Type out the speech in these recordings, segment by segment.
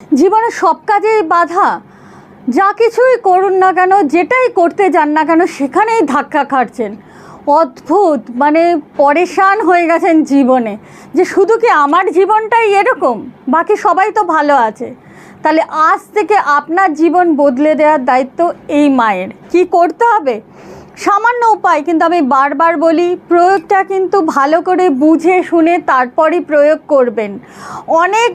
জীবনে সব কাজেই বাধা। যা কিছুই করুন না কেন, যেটাই করতে যান না কেন, সেখানেই ধাক্কা খাচ্ছেন। অদ্ভুত, মানে পরেশান হয়ে গেছেন জীবনে, যে শুধু কি আমার জীবনটাই এরকম, বাকি সবাই তো ভালো আছে। তাহলে আজ থেকে আপনার জীবন বদলে দেওয়ার দায়িত্ব এই মায়ের। কি করতে হবে? সামান্য উপায়, কিন্তু আমি বারবার বলি, প্রয়োগটা কিন্তু ভালো করে বুঝে শুনে তারপরই প্রয়োগ করবেন। অনেক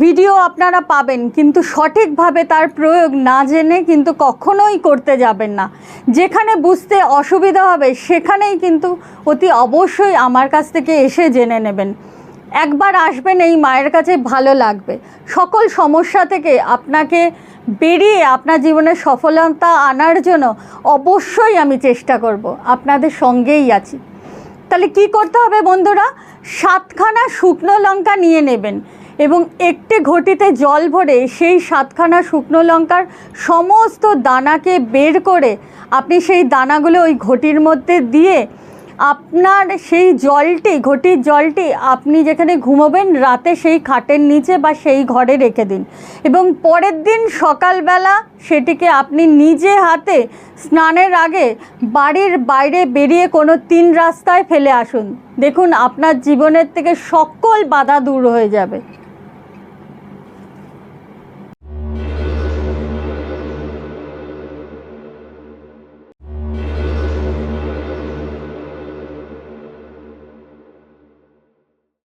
ভিডিও আপনারা পাবেন, কিন্তু সঠিকভাবে তার প্রয়োগ না জেনে কিন্তু কখনোই করতে যাবেন না। যেখানে বুঝতে অসুবিধা হবে সেখানেই কিন্তু অতি অবশ্যই আমার কাছ থেকে এসে জেনে নেবেন। একবার আসবেন, এই মায়ের কাছে ভালো লাগবে। সকল সমস্যা থেকে আপনাকে বেরিয়ে আপনার জীবনে সফলতা আনার জন্য অবশ্যই আমি চেষ্টা করব, আপনাদের সঙ্গেই আছি। তাহলে কি করতে হবে বন্ধুরা? 7খানা শুকনো লঙ্কা নিয়ে নেবেন এবং একটি ঘটিতে জল ভরে সেই 7খানা শুকনো লঙ্কার সমস্ত দানাকে বের করে আপনি সেই দানাগুলো ওই ঘটির মধ্যে দিয়ে আপনার সেই জলটি, ঘটির জলটি আপনি যেখানে ঘুমোবেন রাতে সেই খাটের নিচে বা সেই ঘরে রেখে দিন এবং পরের দিন সকালবেলা সেটিকে আপনি নিজে হাতে স্নানের আগে বাড়ির বাইরে বেরিয়ে কোনো 3 রাস্তায় ফেলে আসুন। দেখুন, আপনার জীবনের থেকে সকল বাধা দূর হয়ে যাবে।